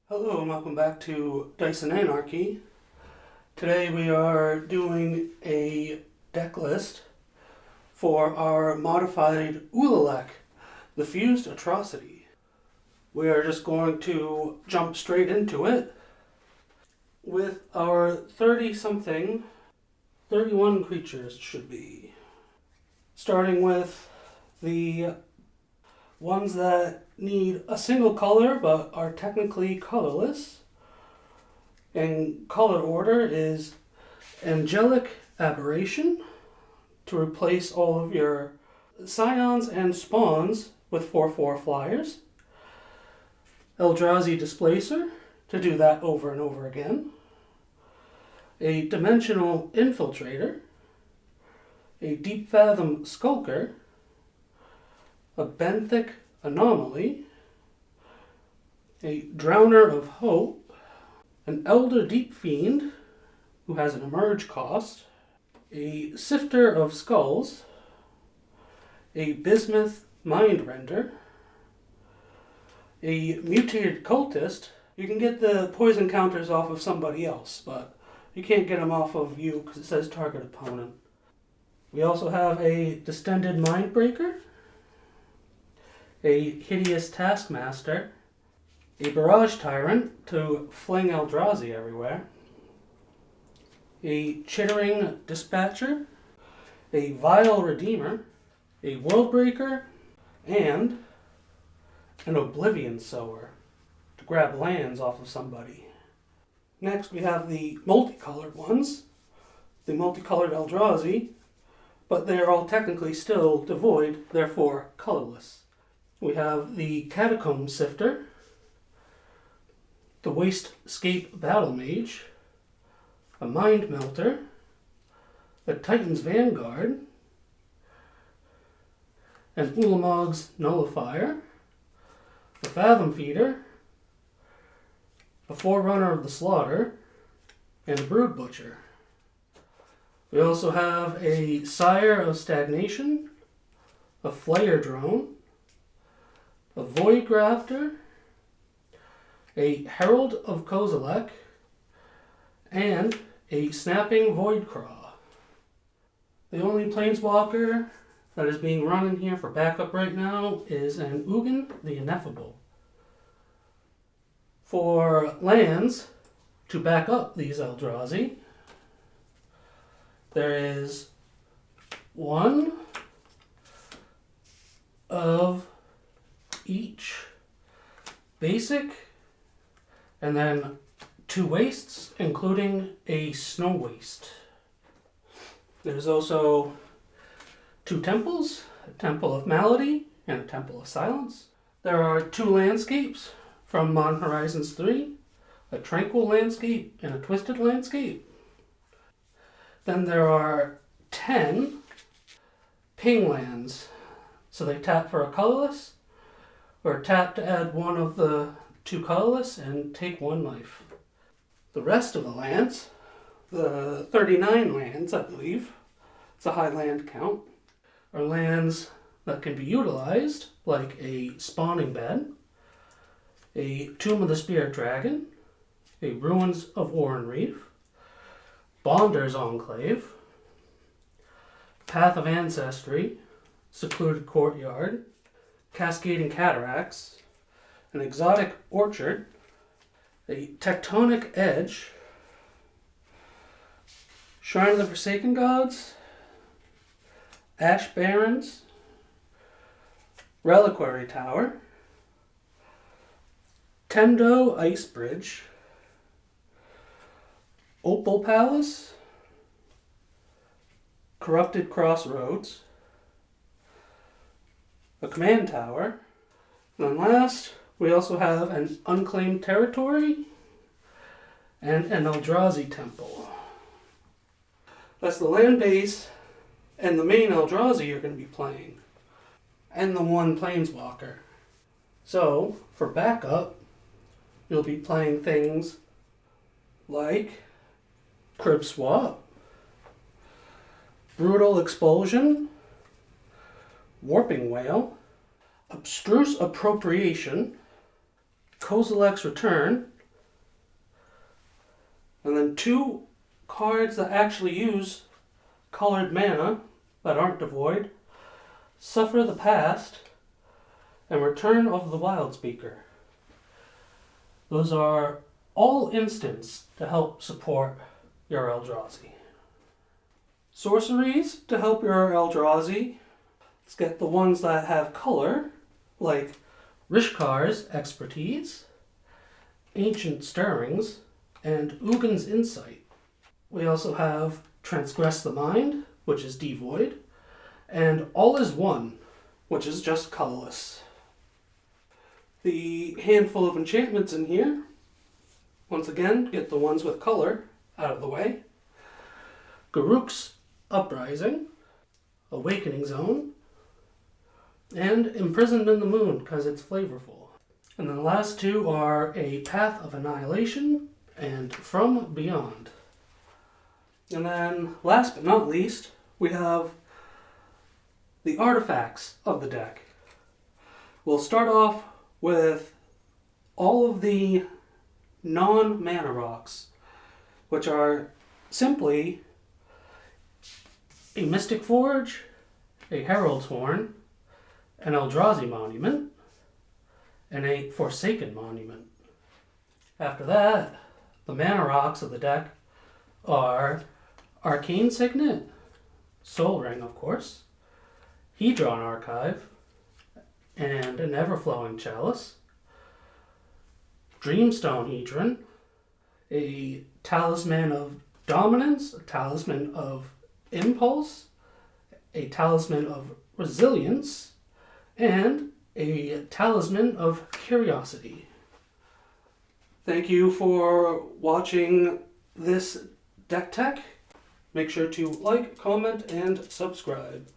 Hello and welcome back to Dice and Anarchy. Today we are doing a deck list for our modified Ulalek, the Fused Atrocity. We are just going to jump straight into it with our 30-something, 31 creatures should be. Starting with the ones that need a single color but are technically colorless. In color order is Angelic Aberration to replace all of your Scions and Spawns with 4/4 flyers. Eldrazi Displacer to do that over and over again. A Dimensional Infiltrator. A Deep Fathom Skulker. A Benthic Anomaly. A Drowner of Hope. An Elder Deep Fiend, who has an Emerge cost. A Sifter of Skulls. A Bismuth Mindrender. A Mutated Cultist. You can get the poison counters off of somebody else, but you can't get them off of you because it says target opponent. We also have a Distended Mindbreaker. A Hideous Taskmaster. A Barrage Tyrant to fling Eldrazi everywhere. A Chittering Dispatcher. A Vile Redeemer. A Worldbreaker. And an Oblivion Sower to grab lands off of somebody. Next we have the multicolored ones. The multicolored Eldrazi, but they are all technically still devoid, therefore colorless. We have the Catacomb Sifter. The Wastegate Battle Mage, a Mind Melter, a Titan's Vanguard, an Ulamog's Nullifier, a Fathom Feeder, a Forerunner of the Slaughter, and a Brood Butcher. We also have a Sire of Stagnation, a Flayer Drone, a Void Grafter, a Herald of Kozilek, and a Snapping Voidcraw. The only Planeswalker that is being run in here for backup right now is an Ugin the Ineffable. For lands, to back up these Eldrazi, there is one of each basic, and then 2 wastes, including a snow waste. There's also 2 temples, a Temple of Malady and a Temple of Silence. There are 2 landscapes from Modern Horizons 3, a Tranquil Landscape and a Twisted Landscape. Then there are 10 ping lands. So they tap for a colorless, or tap to add one of the 2 colorless and take 1 life. The rest of the lands, the 39 lands I believe, it's a high land count, are lands that can be utilized, like a Spawning Bed, a Tomb of the Spirit Dragon, a Ruins of Oran-Reef, Bonder's Enclave, Path of Ancestry, Secluded Courtyard, Cascading Cataracts, an Exotic Orchard, a Tectonic Edge, Shrine of the Forsaken Gods, Ash Barrens, Reliquary Tower, Tendo Ice Bridge, Opal Palace, Corrupted Crossroads, a Command Tower, and then last, we also have an Unclaimed Territory and an Eldrazi Temple. That's the land base and the main Eldrazi you're going to be playing, and the 1 Planeswalker. So, for backup, you'll be playing things like Crib Swap, Brutal Expulsion, Warping Whale, Abstruse Appropriation, Kozilek's Return, And then 2 cards that actually use colored mana that aren't devoid. Suffer the Past and Return of the Wild Speaker. Those are all instants to help support your Eldrazi. Sorceries to help your Eldrazi. Let's get the ones that have color, like Rishkar's Expertise, Ancient Stirrings, and Ugin's Insight. We also have Transgress the Mind, which is devoid, and All is One, which is just colorless. The handful of enchantments in here, once again, get the ones with color out of the way. Garruk's Uprising, Awakening Zone, and Imprisoned in the Moon, because it's flavorful. And then the last 2 are a Path of Annihilation and From Beyond. And then, last but not least, we have the artifacts of the deck. We'll start off with all of the non-mana rocks, which are simply a Mystic Forge, a Herald's Horn, an Eldrazi Monument, and a Forsaken Monument. After that, the mana rocks of the deck are Arcane Signet, Soul Ring, of course, Hedron Archive, and an Everflowing Chalice, Dreamstone Hedron, a Talisman of Dominance, a Talisman of Impulse, a Talisman of Resilience, and a Talisman of Curiosity. Thank you for watching this deck tech. Make sure to like, comment, and subscribe.